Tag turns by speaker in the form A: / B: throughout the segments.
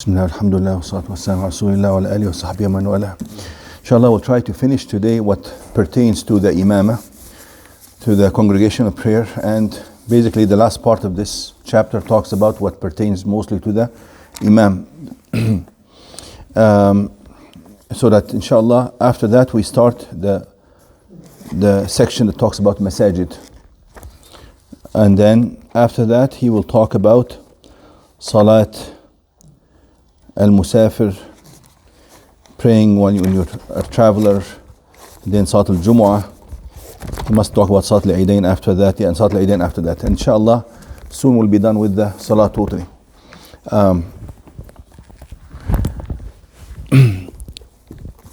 A: Bismillah, alhamdulillah, wa salatu wa salam ala rasulillah wa ala alihi wa sahbihi man wala. Inshallah, we'll try to finish today what pertains to the imamah, to the congregational prayer, and basically the last part of this chapter talks about what pertains mostly to the imam. So that inshallah, after that we start the section that talks about masajid. And then after that he will talk about salat al-musafir, praying when you're a traveler, then Salat al-Jumu'ah. We must talk about Salat al-Eidain after that, and Salat al-Eidain after that. Inshallah, soon we'll be done with the Salat totally.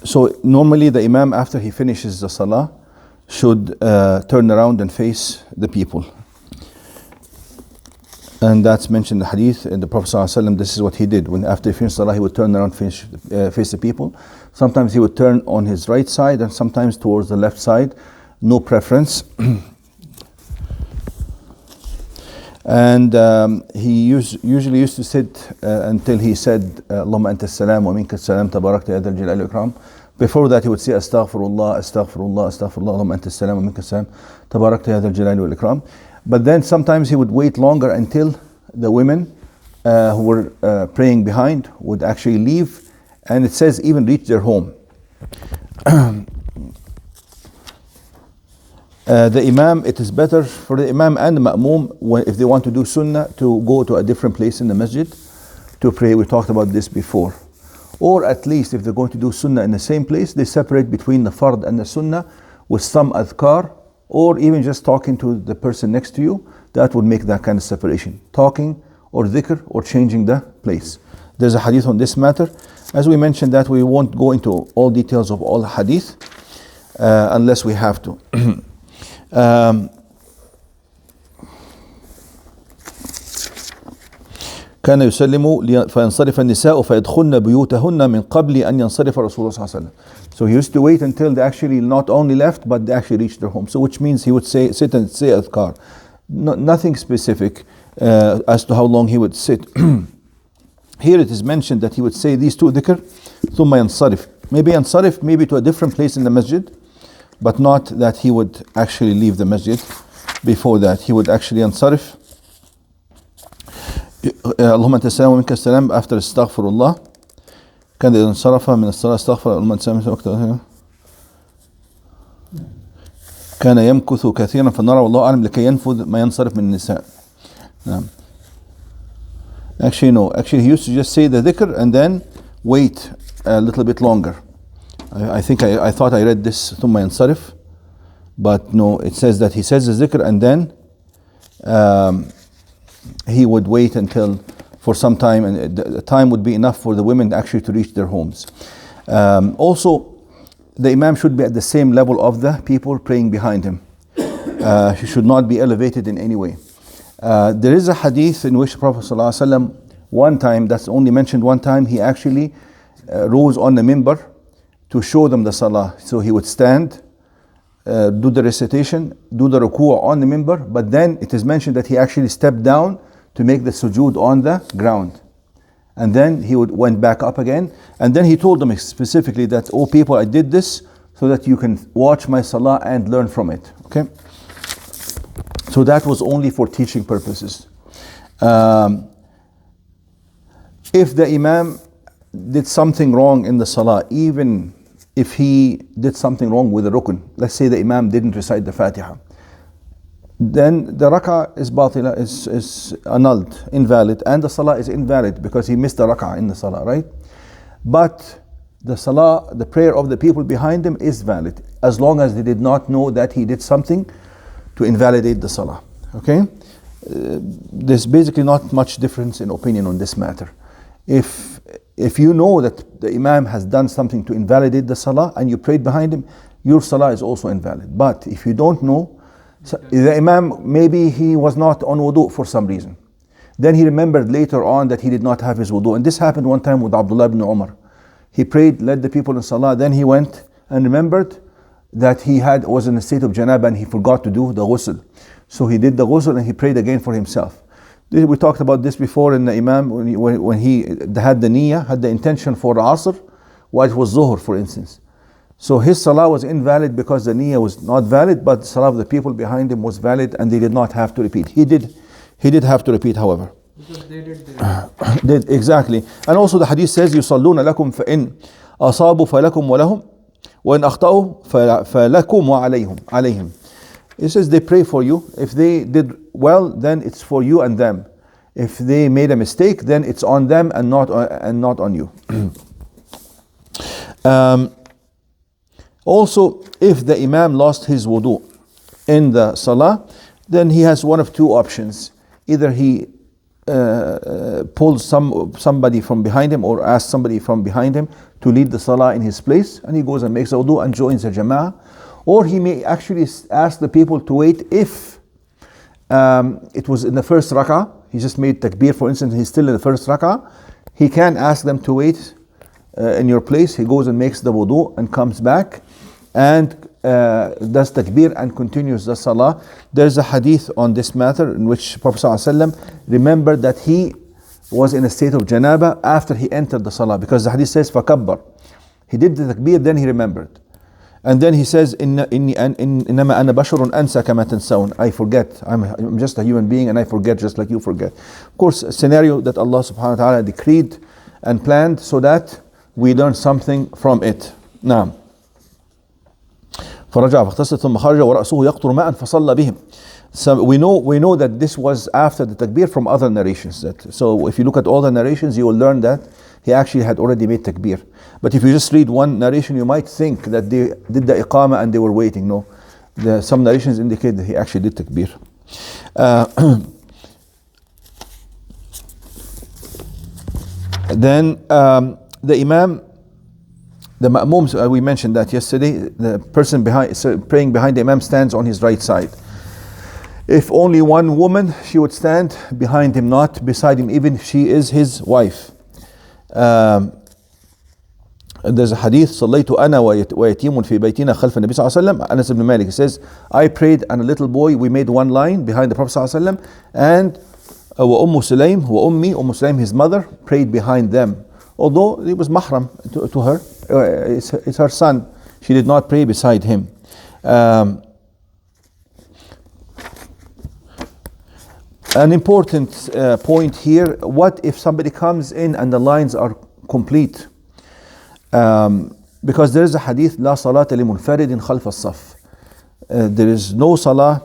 A: So normally the Imam, after he finishes the Salah, should turn around and face the people. And that's mentioned in the hadith, in the Prophet ﷺ, this is what he did. When after he finished Salah, he would turn around, face the people. Sometimes he would turn on his right side and sometimes towards the left side. No preference. And he usually used to sit until he said, Allahumma anta as-salam wa minka as-salam, tabarakta ya dhal jalali wal ikram. Before that he would say, Astaghfirullah, Astaghfirullah, Astaghfirullah, Allahumma anta as-salam wa minka as-salam, tabarakta ya dhal jalali wal ikram. But then sometimes he would wait longer until the women who were praying behind would actually leave, and it says even reach their home. The Imam, it is better for the Imam and the Ma'mum, if they want to do Sunnah, to go to a different place in the masjid to pray. We talked about this before. Or at least if they're going to do Sunnah in the same place, they separate between the Fard and the Sunnah with some adhkar, or even just talking to the person next to you. That would make that kind of separation. Talking or dhikr or changing the place. There's a hadith on this matter. As we mentioned, that we won't go into all details of all hadith unless we have to. كان يسلم فينصرف النساء فيدخلن بيوتهن من قبل أن ينصرف الرسول صلى الله عليه وسلم. So he used to wait until they actually not only left, but they actually reached their home. So which means he would sit and say adhkar. Nothing specific as to how long he would sit. Here it is mentioned that he would say these two dhikr, ثم ينصرف. Maybe ينصرف, maybe to a different place in the masjid, but not that he would actually leave the masjid before that. He would actually ينصرف. اللهم انت السلام ومنك السلام after استغفر كان إذا انصرف من الصلاة استغفر اللهم انت السلام كان يمكث كثيرا في النار والله أعلم لكي ينفذ ما ينصرف من النساء. Actually no, actually he used to just say the dhikr and then wait a little bit longer. I think I thought I read this ثم ينصرف, but no, it says that he says the dhikr and then he would wait until for some time, and the time would be enough for the women actually to reach their homes. Also, the Imam should be at the same level of the people praying behind him. He should not be elevated in any way. There is a hadith in which Prophet ﷺ, one time, that's only mentioned one time, he actually rose on the minbar to show them the salah. So he would stand, do the recitation, do the ruku' on the minbar, but then it is mentioned that he actually stepped down to make the sujood on the ground. And then he went back up again, and then he told them specifically that, oh people, I did this so that you can watch my salah and learn from it. Okay? So that was only for teaching purposes. If the Imam did something wrong in the salah, even if he did something wrong with the rukun, let's say the Imam didn't recite the Fatiha, then the rak'ah is batila, is annulled, invalid, and the salah is invalid because he missed the rak'ah in the salah, right? But the salah, the prayer of the people behind him is valid, as long as they did not know that he did something to invalidate the salah. Okay? There's basically not much difference in opinion on this matter. If you know that the Imam has done something to invalidate the salah and you prayed behind him, your salah is also invalid. But if you don't know, so the Imam, maybe he was not on wudu for some reason. Then he remembered later on that he did not have his wudu. And this happened one time with Abdullah ibn Umar. He prayed, led the people in salah, then he went and remembered that he was in a state of janaba and he forgot to do the ghusl. So he did the ghusl and he prayed again for himself. We talked about this before in the Imam when he had the niyyah, had the intention for Asr, while it was Zuhr, for instance. So his salah was invalid because the niyyah was not valid, but the salah of the people behind him was valid and they did not have to repeat. He did have to repeat, however.
B: Because they did
A: Did exactly. And also the hadith says, يصلون لكم فإن أصابوا فلكم ولهم وإن أخطأوا فلكم وعليهم. It says they pray for you. If they did well, then it's for you and them. If they made a mistake, then it's on them and not on you. Also, if the Imam lost his wudu in the salah, then he has one of two options. Either he pulls somebody from behind him or asks somebody from behind him to lead the salah in his place, and he goes and makes the wudu and joins the jama'ah. Or he may actually ask the people to wait if it was in the first rak'ah. He just made takbir, for instance, he's still in the first rak'ah. He can ask them to wait in your place. He goes and makes the wudu and comes back and does takbir and continues the salah. There's a hadith on this matter in which Prophet ﷺ remembered that he was in a state of janaba after he entered the salah, because the hadith says فَكَبَّرْ. He did the takbir, then he remembered. And then he says, إنما أنا بشر أنسى كما تنسون. I forget. I'm just a human being and I forget just like you forget. Of course, a scenario that Allah subhanahu wa ta'ala decreed and planned so that we learn something from it. نعم. فرجع فاغتسل ثم خرج ورأسه يقطر ماء فصلى بهم. So we know that this was after the takbir from other narrations. So if you look at all the narrations, you will learn that he actually had already made takbir. But if you just read one narration, you might think that they did the iqamah and they were waiting. No, some narrations indicate that he actually did takbir. Then the imam, the ma'mums, we mentioned that yesterday. The person praying behind the imam stands on his right side. If only one woman, she would stand behind him, not beside him, even if she is his wife. There's a hadith, صليت أنا ويتيم في بيتنا خلف النبي صلى الله عليه وسلم. Anas ibn Malik says, I prayed and a little boy, we made one line behind the Prophet صلى الله عليه وسلم, and وأم سليم وأمي, Sulaim, his mother, prayed behind them. Although it was mahram to her, it's her son. She did not pray beside him. An important point here, what if somebody comes in and the lines are complete? Because there is a hadith, لا صلاة لمنفرد خلف الصف. There is no salah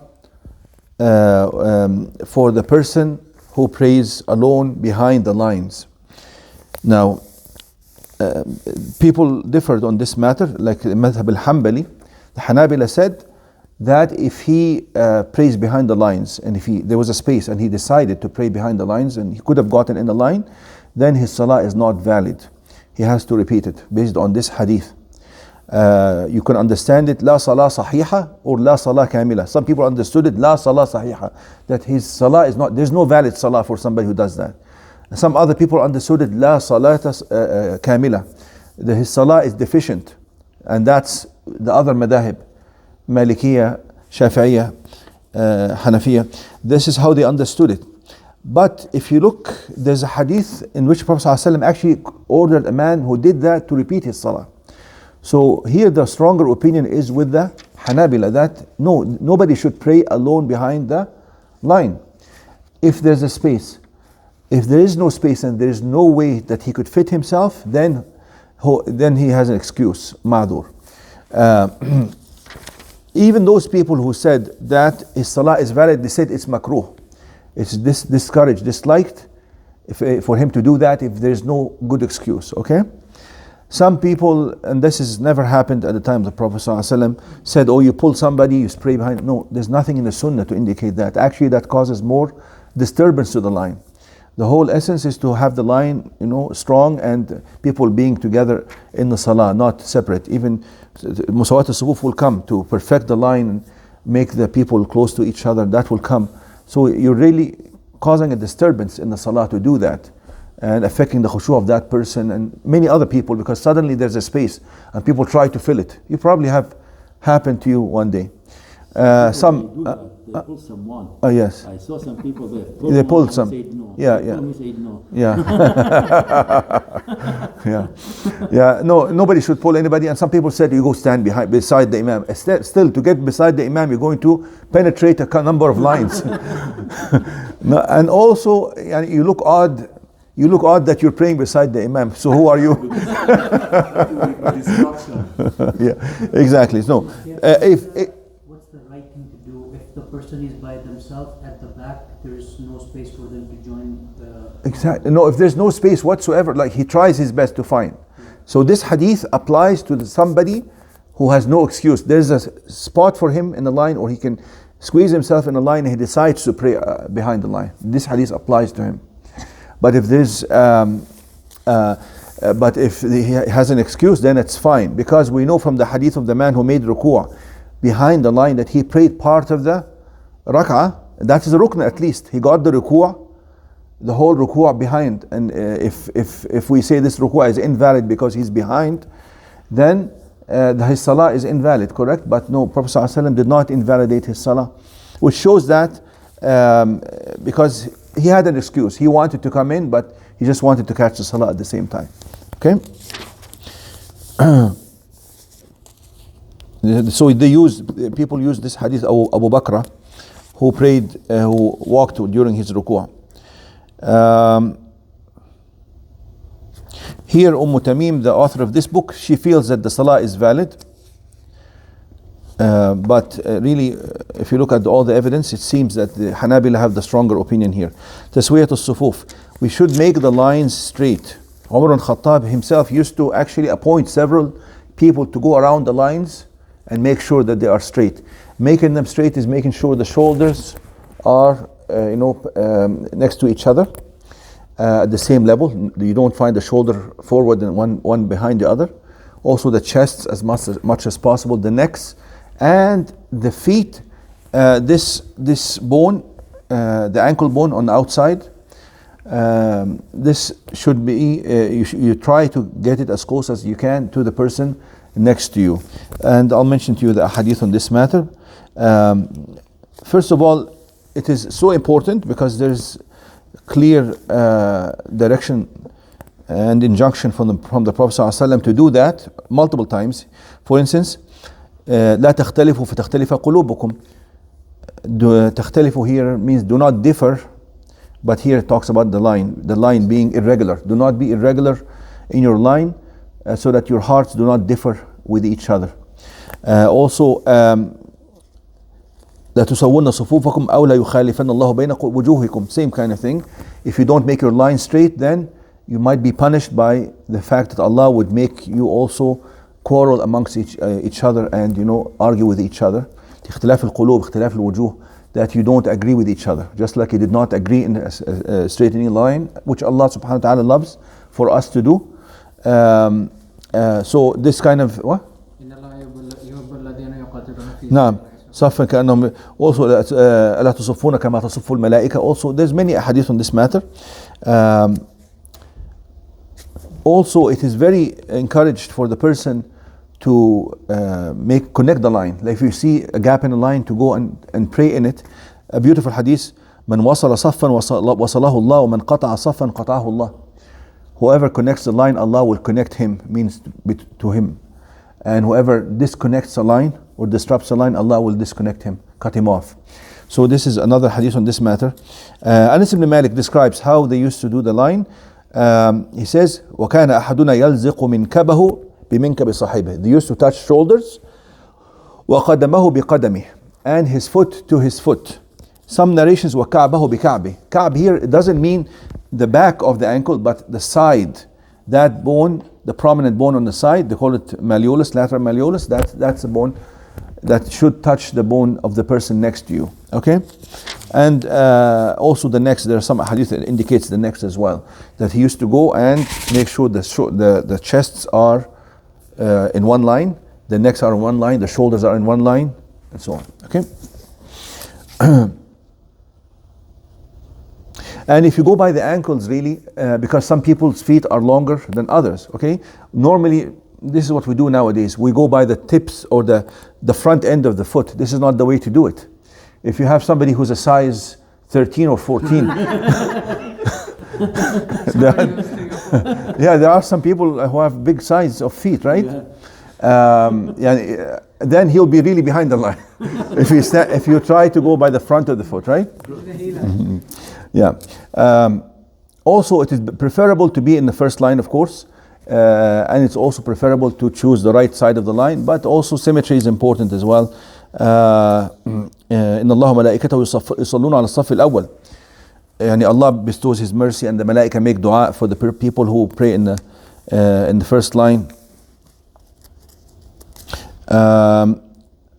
A: for the person who prays alone behind the lines. Now, people differed on this matter, like Madhab al-Hanbali. The Hanabila said that if he prays behind the lines, and if there was a space and he decided to pray behind the lines and he could have gotten in the line, then his salah is not valid. He has to repeat it based on this hadith. You can understand it, la salah sahiha or la salah kamila. Some people understood it, la salah sahiha, that his salah is not, there's no valid salah for somebody who does that. Some other people understood it, la salata kamila, that his salah is deficient. And that's the other madahib, Malikiya, Shafi'iyya, Hanafiya. This is how they understood it. But if you look, there's a hadith in which Prophet ﷺ actually ordered a man who did that to repeat his salah. So here the stronger opinion is with the Hanabila, that no, nobody should pray alone behind the line. If there's a space, if there is no space and there is no way that he could fit himself, then he has an excuse, ma'dur. Even those people who said that his salah is valid, they said it's makruh. It's discouraged, disliked for him to do that if there is no good excuse, okay? Some people, and this has never happened at the time of the Prophet ﷺ, said, oh, you pull somebody, you spray behind. No, there's nothing in the sunnah to indicate that. Actually, that causes more disturbance to the line. The whole essence is to have the line, strong and people being together in the salah, not separate. Even musawat al-sufuf will come to perfect the line and make the people close to each other. That will come. So you're really causing a disturbance in the salah to do that, and affecting the khushu of that person and many other people, because suddenly there's a space and people try to fill it. You probably have happened to you one day.
B: they pull someone.
A: Oh yes.
B: I saw some people
A: They pulled some.
B: Said no.
A: Yeah,
B: They
A: yeah.
B: told me said no.
A: Yeah. Yeah. Yeah. No, nobody should pull anybody. And some people said you go stand beside the imam. Still, to get beside the imam, you're going to penetrate a number of lines. No, and also, you look odd. You look odd that you're praying beside the imam. So who are you? Yeah, exactly. So,
C: what's the right thing to do if the person is by themselves at the back? There is no space for them to join.
A: Exactly. No, if there's no space whatsoever, like he tries his best to find. So this hadith applies to somebody who has no excuse. There's a spot for him in the line, or he can squeeze himself in the line and he decides to pray behind the line. This hadith applies to him. But if there's, but if he has an excuse, then it's fine, because we know from the hadith of the man who made ruku' behind the line that he prayed part of the rak'ah. That is a rukn at least. He got the ruku', the whole ruku' behind. And if we say this ruku' is invalid because he's behind, then his salah is invalid, correct? But no, Prophet ﷺ did not invalidate his salah, which shows that because he had an excuse. He wanted to come in, but he just wanted to catch the salah at the same time. Okay? So people use this hadith of Abu Bakr, who prayed, who walked during his ruku'. Here Tamim, the author of this book, she feels that the salah is valid. But really, if you look at all the evidence, it seems that the Hanabila have the stronger opinion here. Taswiyat al-sufuf. We should make the lines straight. Umar al-Khattab himself used to actually appoint several people to go around the lines and make sure that they are straight. Making them straight is making sure the shoulders are next to each other at the same level. You don't find the shoulder forward and one behind the other. Also the chests as much as possible, the necks and the feet. This bone, the ankle bone on the outside, this should be, you try to get it as close as you can to the person next to you. And I'll mention to you the hadith on this matter. First of all, it is so important because there's clear direction and injunction from the Prophet ﷺ to do that multiple times. For instance, لا تختلفوا فتختلف قلوبكم. تختلفوا here means do not differ, but here it talks about the line being irregular. Do not be irregular in your line, so that your hearts do not differ with each other. Also, لا تسوون صفوفكم أو لا يخالفن الله بين وجوهكم. Same kind of thing. If you don't make your line straight, then you might be punished by the fact that Allah would make you also quarrel amongst each other and argue with each other. اختلاف القلوب اختلاف الوجوه, that you don't agree with each other, just like you did not agree in a straightening line, which Allah subhanahu wa ta'ala loves for us to do. So this kind of what? نعم صفا كأنهم, also ألا تصفون كما تصف الملائكة. Also there's many hadith on this matter. Also it is very encouraged for the person to connect the line. Like if you see a gap in the line, to go and pray in it. A beautiful hadith: من وصل صفا وصله الله ومن قطع صفا قطعه الله. Whoever connects the line, Allah will connect him, means to him. And whoever disconnects a line or disrupts a line, Allah will disconnect him, cut him off. So this is another hadith on this matter. Anas ibn Malik describes how they used to do the line. He says, وَكَانَ أَحَدُنَا يَلْزِقُ مِنْكَبَهُ بِمِنْكَبِ صَاحِبِهِ. They used to touch shoulders. وَقَدَمَهُ بِقَدَمِهِ. And his foot to his foot. Some narrations وَكَعْبَهُ بِكَعْبِهِ. Ka'b here, it doesn't mean the back of the ankle, but the side. That bone, the prominent bone on the side, they call it malleolus, lateral malleolus. That's the bone that should touch the bone of the person next to you. Okay? And also the necks, there are some hadith that indicates the necks as well. That he used to go and make sure the chests are in one line, the necks are in one line, the shoulders are in one line, and so on. Okay? And if you go by the ankles, really, because some people's feet are longer than others, okay? Normally, this is what we do nowadays. We go by the tips or the front end of the foot. This is not the way to do it. if you have somebody who's a size 13 or 14, yeah, there are some people who have big size of feet, right? Yeah, then he'll be really behind the line if you try to go by the front of the foot, right? Yeah. Also, it is preferable to be in the first line, of course, and it's also preferable to choose the right side of the line, but also symmetry is important as well. إن الله ملائكته يصلون على الصف الأول. يعني Allah bestows His mercy and the malaika make dua for the people who pray in the first line.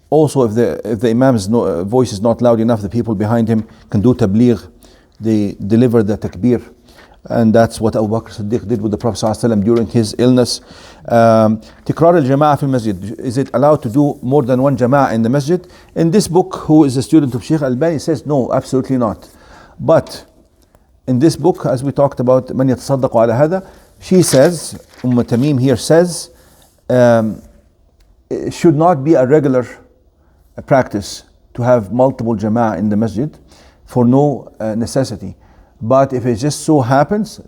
A: Also, if the Imam's voice is not loud enough, the people behind him can do tabligh. They deliver the takbir, and that's what Abu Bakr Siddiq did with the Prophet ﷺ during his illness. Tikrar al-Jama'ah fi al-Masjid. Is it allowed to do more than one Jama'ah in the Masjid? In this book, who is a student of Sheikh Albani, says no, absolutely not. But in this book, as we talked about, Man yatasaddaqu ala hada, she says, Tamim here says, it should not be a regular practice to have multiple Jama'ah in the Masjid for no necessity. But if it just so happens,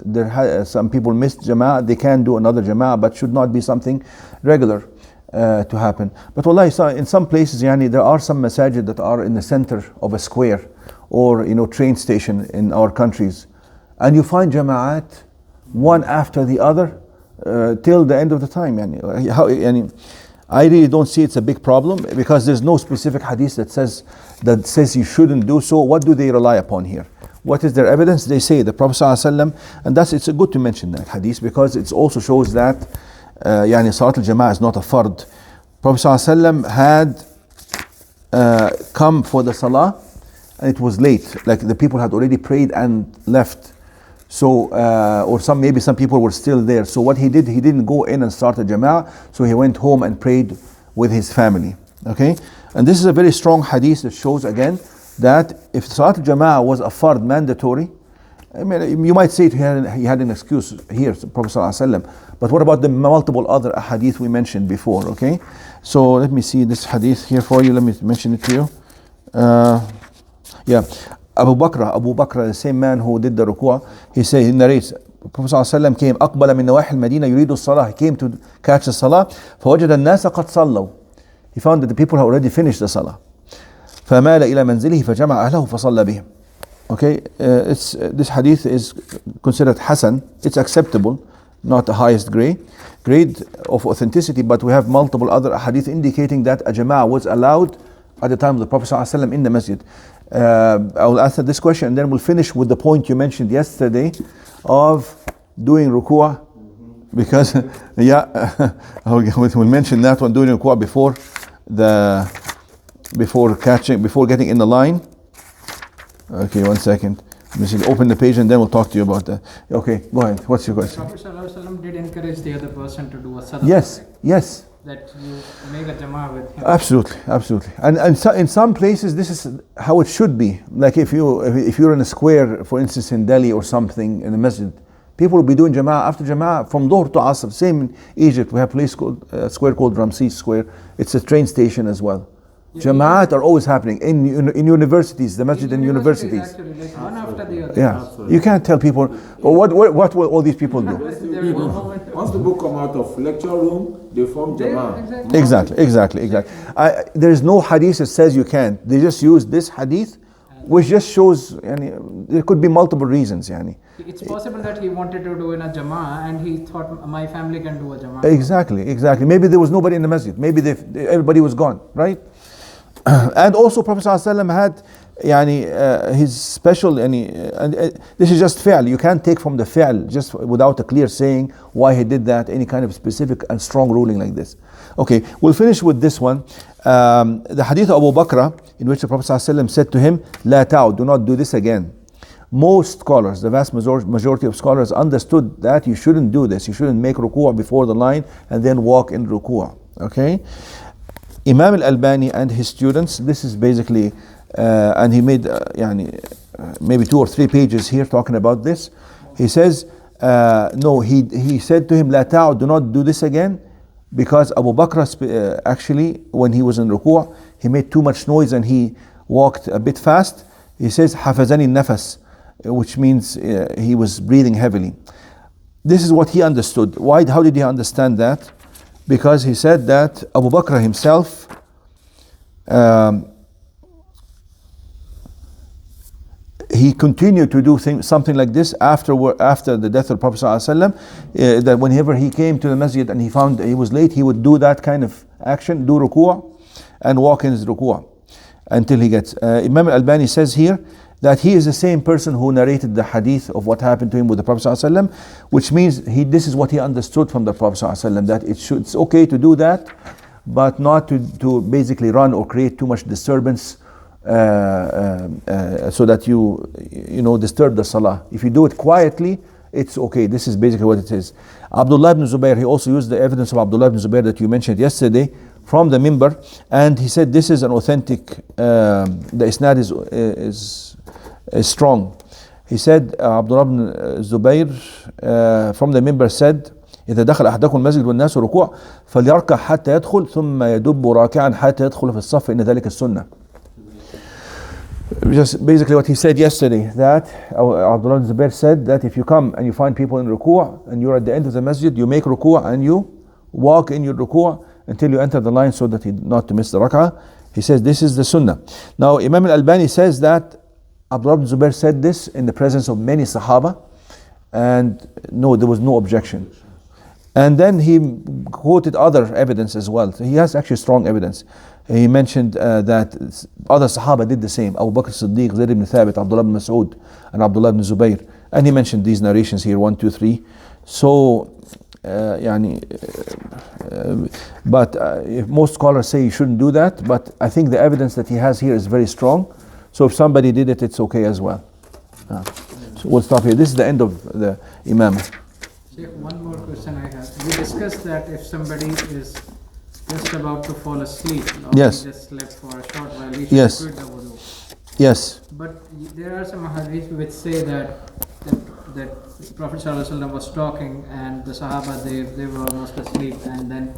A: some people missed Jama'ah, they can do another Jama'ah, but should not be something regular to happen. But wallahi, in some places, there are some masajid that are in the center of a square or train station in our countries, and you find Jama'at one after the other till the end of the time. I really don't see it's a big problem, because there's no specific hadith that says you shouldn't do so. What do they rely upon here? What is their evidence? They say the Prophet ﷺ, and it's good to mention that hadith, because it also shows that Salat al-Jama'ah is not a fard. Prophet ﷺ had come for the Salah, and it was late, like the people had already prayed and left. So, or maybe some people were still there. So what he did, he didn't go in and start a Jama'ah, so he went home and prayed with his family. Okay? And this is a very strong hadith that shows again that if Salat al-Jama'ah was a fard, mandatory, I mean, you might say he had an excuse here, Prophet ﷺ. But what about the multiple other hadith we mentioned before? Okay? So let me see this hadith here for you. Let me mention it to you. Yeah. Abu Bakr, the same man who did the ruku', he narrates, Prophet ﷺ came, أقبل من نواحي المدينة يريد الصلاة. He came to catch the salah. فوجد الناس قد صلوا. He found that the people had already finished the salah. فمال إلى منزله فجمع أهله فصلى بهم. Okay, this hadith is considered hasan. It's acceptable, not the highest grade of authenticity, but we have multiple other hadith indicating that a jama'ah was allowed at the time of the Prophet ﷺ in the masjid. I will answer this question and then we'll finish with the point you mentioned yesterday of doing ruku', because we'll mention that one, doing ruku' before getting in the line. Okay, 1 second. Open the page and then we'll talk to you about that. Okay, go ahead. What's your question?
B: Prophet ﷺ did encourage the other person to do a sadaqah.
A: Yes.
B: That you make a jama'ah with him.
A: Absolutely. And so in some places this is how it should be. Like if you're in a square, for instance in Delhi or something, in the masjid, people will be doing jama'ah after jama'ah from Dhuhr to Asr. Same in Egypt, we have a place called square called Ramses Square. It's a train station as well. Jama'at are always happening in universities, the masjid in universities.
B: Actually, like one after the other.
A: Yeah, you can't tell people, what will all these people do?
D: Once the book come out of lecture room, they form Jama'ah.
A: Exactly. There is no hadith that says you can't. They just use this hadith, which just shows, there could be multiple reasons.
B: It's possible that he wanted to do in a jama'ah and he thought my family can do a jama'ah.
A: Exactly. Maybe there was nobody in the masjid. Maybe everybody was gone, right? And also Prophet ﷺ had his special, and this is just fi'l. You can't take from the fi'l just without a clear saying why he did that, any kind of specific and strong ruling like this. Okay, we'll finish with this one. The hadith of Abu Bakr, in which the Prophet ﷺ said to him, "La ta'ud, do not do this again." Most scholars, the vast majority of scholars, understood that you shouldn't do this. You shouldn't make ruku' before the line and then walk in ruku'. Okay. Imam al-Albani and his students, this is basically, and he made maybe 2 or 3 pages here talking about this. He says, no, he said to him, La ta'ud, do not do this again, because Abu Bakr actually, when he was in ruku', he made too much noise and he walked a bit fast, he says حفظني النفس, which means he was breathing heavily. This is what he understood. Why? How did he understand that? Because he said that Abu Bakr himself he continued to do something like this after the death of the Prophet ﷺ, that whenever he came to the masjid and he found he was late, he would do that kind of action, do ruku' and walk in his ruku' until he gets. Imam al-Albani says here that he is the same person who narrated the hadith of what happened to him with the Prophet ﷺ, which means this is what he understood from the Prophet ﷺ, that it's okay to do that, but not to basically run or create too much disturbance so that you disturb the salah. If you do it quietly, it's okay. This is basically what it is. Abdullah ibn Zubayr, he also used the evidence of Abdullah ibn Zubayr that you mentioned yesterday from the minbar, and he said this is an authentic, the isnad is strong. He said Abdullah ibn Zubayr from the minbar said إذا دخل أحدكم المسجد والناس ركوع فليركع حتى يدخل ثم يدب راكعا حتى يدخل في الصف إن ذلك السنة. Just basically what he said yesterday, that Abdullah ibn Zubayr said that if you come and you find people in ruku' and you're at the end of the masjid, you make ruku' and you walk in your ruku' until you enter the line so that not to miss the rak'ah. He says this is the sunnah. Now Imam al-Albani says that Abdullah ibn Zubayr said this in the presence of many Sahaba, and no, there was no objection. And then he quoted other evidence as well. So he has actually strong evidence. He mentioned that other Sahaba did the same. Abu Bakr Siddiq, Zayd ibn Thabit, Abdullah ibn Mas'ud, and Abdullah ibn Zubayr. And he mentioned these narrations here, 1, 2, 3. So, but most scholars say you shouldn't do that. But I think the evidence that he has here is very strong. So if somebody did it, it's okay as well. So we'll stop here. This is the end of the Imam.
B: Sheikh, one more question I have. We discussed that if somebody is just about to fall asleep, or
A: Yes.
B: he just slept for a short while, he should
A: Yes.
B: quit the wudu.
A: Yes.
B: But there are some hadith which say that Prophet ﷺ was talking and the Sahaba they were almost asleep, and then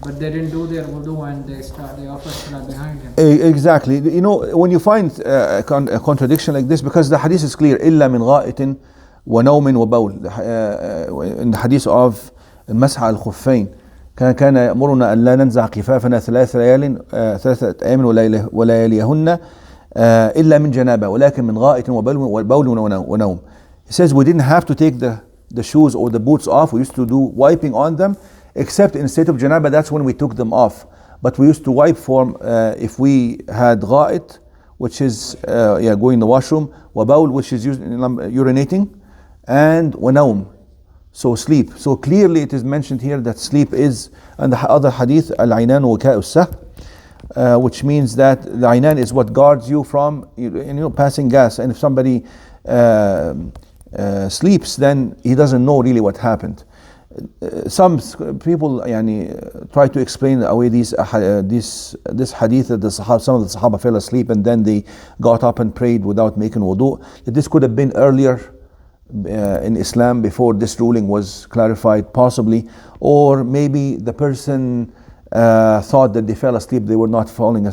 B: but they didn't do their wudu and they offered salah behind him.
A: Exactly. You know, when you find a contradiction like this, because the hadith is clear, إلا من غائط ونوم وبول, in the hadith of المسح على الخفين كان يأمرنا أن لا ننزع خفافنا 3 أيام ولياليهن إلا من جنابة ولكن من غائط وبول ونوم. He says we didn't have to take the shoes or the boots off. We used to do wiping on them, except in state of janaba, that's when we took them off. But we used to wipe for if we had غائط, which is going in the washroom, وبول, which is urinating, and ونوم, so sleep. So clearly it is mentioned here that sleep is, and the other hadith, al-aynan وكاء السهر, which means that the aynan is what guards you from passing gas, and if somebody sleeps, then he doesn't know really what happened. Some people try to explain away this hadith that some of the Sahaba fell asleep and then they got up and prayed without making wudu. That this could have been earlier in Islam, before this ruling was clarified, possibly, or maybe the person thought that they fell asleep, they were not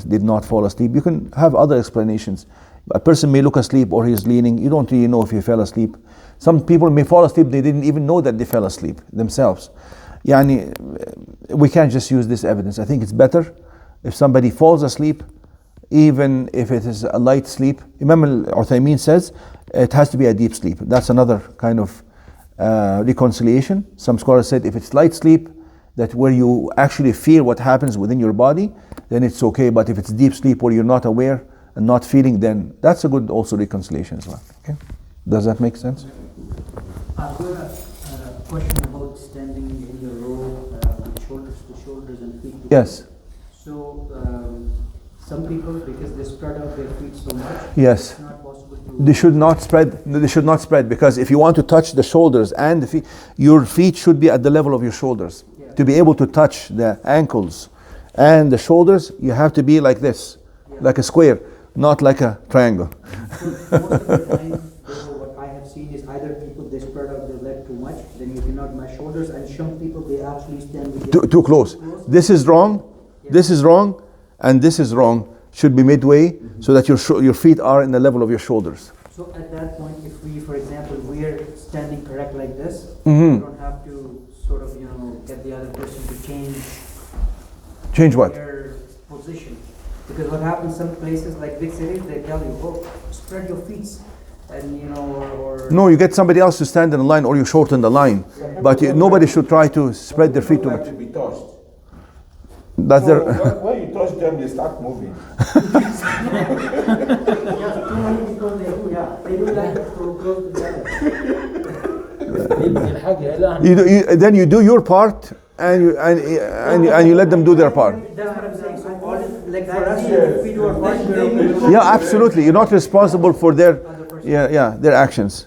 A: did not fall asleep. You can have other explanations. A person may look asleep or he's leaning. You don't really know if he fell asleep. Some people may fall asleep, they didn't even know that they fell asleep themselves. We can't just use this evidence. I think it's better if somebody falls asleep, even if it is a light sleep. Imam al-Uthaymeen says it has to be a deep sleep. That's another kind of reconciliation. Some scholars said if it's light sleep, that where you actually feel what happens within your body, then it's okay. But if it's deep sleep where you're not aware and not feeling, then that's a good also reconciliation as well. Okay, does that make sense?
C: I've got a question about standing in the row with shoulders to shoulders and feet to
A: Yes.
C: feet. So some people, because they spread out their feet so much,
A: Yes.
C: it's not possible to.
A: They should not spread. They should not spread, because if you want to touch the shoulders and the feet, your feet should be at the level of your shoulders.
C: Yeah.
A: To be able to touch the ankles and the shoulders, you have to be like this, like a square, not like a triangle.
C: So most of the time, what I have seen is either people they spread out their leg too much, then you cannot match shoulders, and some people they actually stand with their
A: Too close. This is wrong.
C: Yeah.
A: This is wrong, and this is wrong. should be midway, so that your feet are in the level of your shoulders.
C: So at that point, if we, for example, we're standing correct like this,
A: Mhm.
C: we don't have to sort of, get the other person to
A: Change what?
C: their position. Because what happens some places like big cities, they tell you, oh, spread your feet, and or
A: No, you get somebody else to stand in the line, or you shorten the line. But nobody should try to spread their feet too
D: Like
A: much.
D: to be touched.
A: That's
D: So
A: their.
D: when you touch them, they start moving.
C: too many people they do, they do like to close together.
A: Then you do your part, and you let them do their part.
C: That's what I'm saying. So all like for us, if we do our part,
A: Yeah, absolutely. You're not responsible for their actions.